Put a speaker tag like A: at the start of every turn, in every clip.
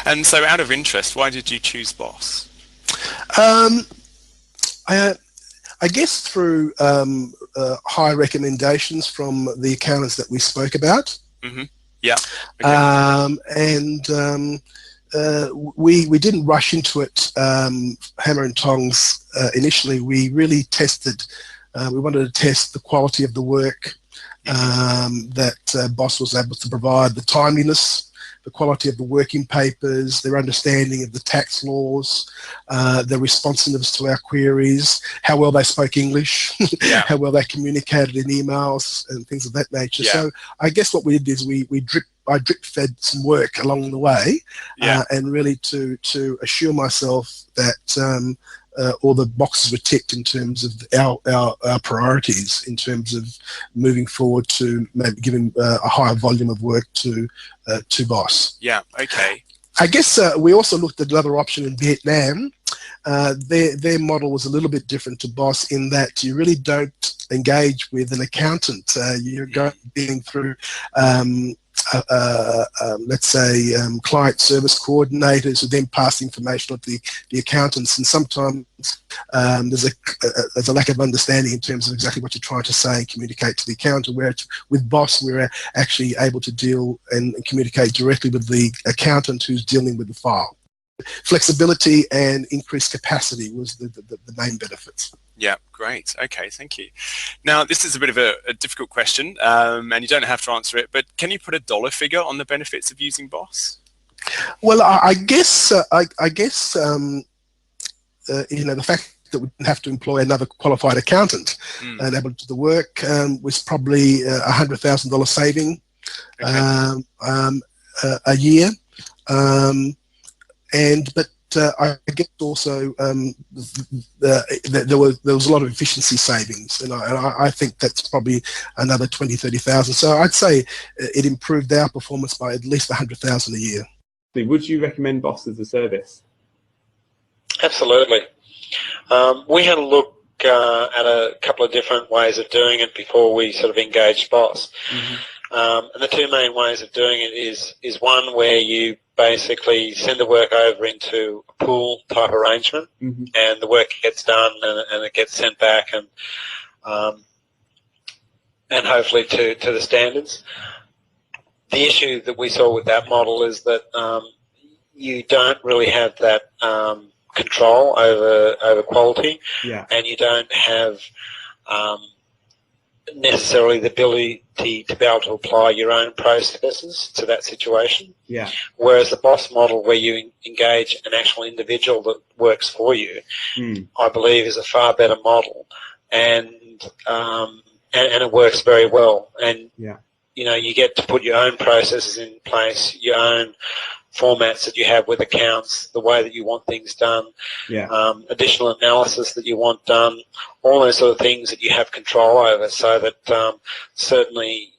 A: And so out of interest, why did you choose Boss?
B: Um, I, I guess through high recommendations from the accountants that we spoke about.
A: Mm-hmm. Yeah. Okay.
B: We didn't rush into it hammer and tongs initially. We really tested. We wanted to test the quality of the work that Boss was able to provide, the timeliness, the quality of the working papers, their understanding of the tax laws, their responsiveness to our queries, how well they spoke English,
A: Yeah.
B: how well they communicated in emails and things of that nature.
A: Yeah.
B: So I guess what we did is I drip fed some work along the way, and really to assure myself that all the boxes were ticked in terms of our priorities, in terms of moving forward to maybe giving a higher volume of work to Boss.
A: Yeah. Okay.
B: I guess we also looked at another option in Vietnam. Their model was a little bit different to Boss in that you really don't engage with an accountant. You're going through let's say client service coordinators who then pass information on to the accountants, and sometimes there's a lack of understanding in terms of exactly what you're trying to say and communicate to the accountant, where with Boss we're actually able to deal and communicate directly with the accountant who's dealing with the file. Flexibility and increased capacity was the main benefits.
A: Yeah, great. Okay, thank you. Now, this is a bit of a difficult question, and you don't have to answer it, but can you put a dollar figure on the benefits of using Boss?
B: Well, I guess you know, the fact that we didn't have to employ another qualified accountant and able to do the work was probably $100,000 saving a year. But I guess also there was a lot of efficiency savings, and I think that's probably another 20,000-30,000. So I'd say it improved our performance by at least 100,000 a year.
C: Would you recommend Boss as a service?
D: Absolutely. We had a look at a couple of different ways of doing it before we sort of engaged Boss. And the two main ways of doing it is one where you basically send the work over into a pool type arrangement, and the work gets done and it gets sent back and hopefully to the standards. The issue that we saw with that model is that you don't really have that control over quality, and you don't have necessarily the ability to be able to apply your own processes to that situation. Whereas the Boss model, where you engage an actual individual that works for you, I believe is a far better model, and it works very well. And you know, you get to put your own processes in place, your own formats that you have with accounts, the way that you want things done, additional analysis that you want done, all those sort of things that you have control over, so that certainly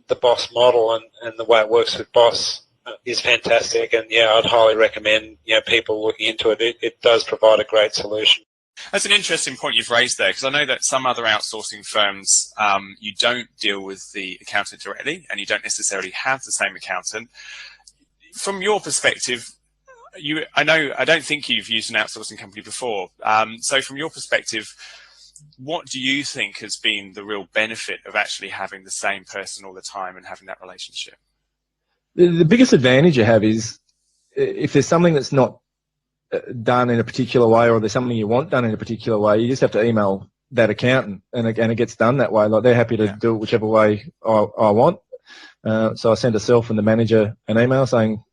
D: the Boss model and the way it works with Boss is fantastic. And yeah, I'd highly recommend people looking into it. It does provide a great solution.
A: That's an interesting point you've raised there, because I know that some other outsourcing firms, you don't deal with the accountant directly, and you don't necessarily have the same accountant. From your perspective, I don't think you've used an outsourcing company before. So from your perspective, what do you think has been the real benefit of actually having the same person all the time and having that relationship?
E: The biggest advantage you have is if there's something that's not done in a particular way, or there's something you want done in a particular way, you just have to email that accountant, and it gets done that way. Like, they're happy to do it whichever way I want. So I send herself and the manager an email saying,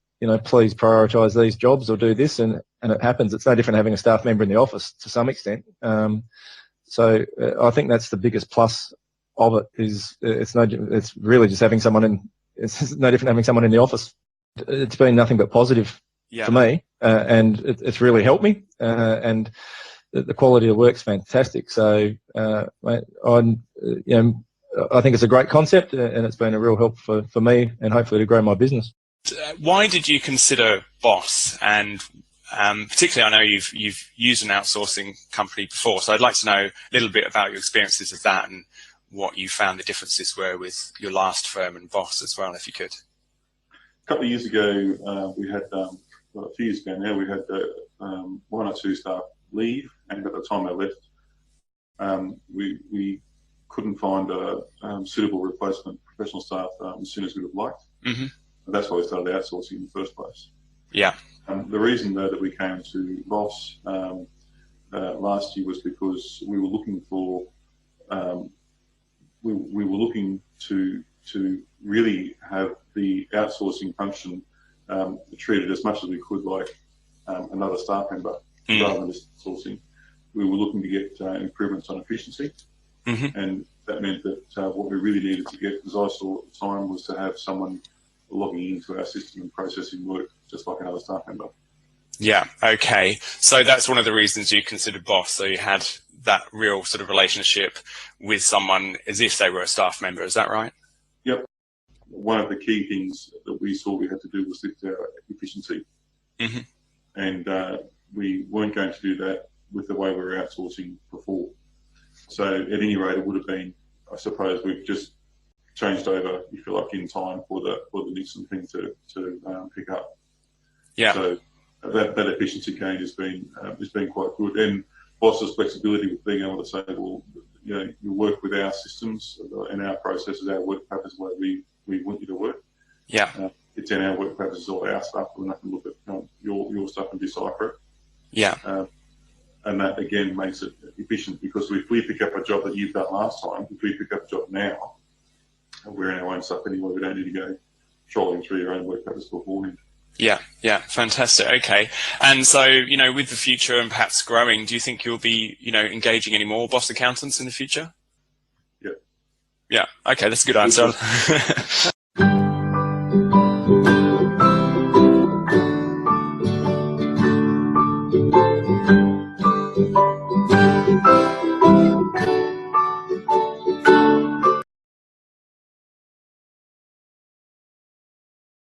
E: please prioritise these jobs or do this, and it happens. It's no different having a staff member in the office to some extent. So I think that's the biggest plus of it. It's really just having someone in. It's no different having someone in the office. It's been nothing but positive for me, and it's really helped me. And the quality of the work's fantastic. So I think it's a great concept, and it's been a real help for me, and hopefully to grow my business.
A: Why did you consider Boss? And particularly, I know you've used an outsourcing company before, so I'd like to know a little bit about your experiences of that and what you found the differences were with your last firm and Boss as well, if you could.
F: A couple of years ago, we had a few years ago now, we had one or two staff leave, and at the time they left, we couldn't find a suitable replacement professional staff as soon as we would have liked. And that's why we started outsourcing in the first place.
A: Yeah.
F: The reason though that we came to Boss last year was because we were looking for we were looking to really have the outsourcing function treated as much as we could like another staff member rather than just sourcing. We were looking to get improvements on efficiency, and that meant that what we really needed to get, as I saw at the time, was to have someone logging into our system and processing work just like another staff member.
A: Yeah, okay. So that's one of the reasons you considered Boss. So you had that real sort of relationship with someone as if they were a staff member. Is that right?
F: Yep. One of the key things that we saw we had to do was lift our efficiency. And we weren't going to do that with the way we were outsourcing before. So at any rate, it would have been, I suppose, we've just changed over, if you like, in time for the Nixon thing to pick up.
A: Yeah.
F: So that efficiency gain has been quite good, and Boss's flexibility with being able to say, well, you know, you work with our systems and our processes, our work patterns, the way we want you to work.
A: Yeah.
F: It's in our work patterns, all our stuff. We're not going to look at your stuff and decipher it.
A: Yeah.
F: And that again makes it efficient, because if we pick up a job that you've done last time, if we pick up a job now, we're in our own stuff anyway. We don't need to go trolling through your own work patterns beforehand.
A: Yeah, yeah, fantastic. Okay. And so, you know, with the future and perhaps growing, do you think you'll be, you know, engaging any more Boss accountants in the future?
F: Yeah.
A: Yeah. Okay, that's a good answer.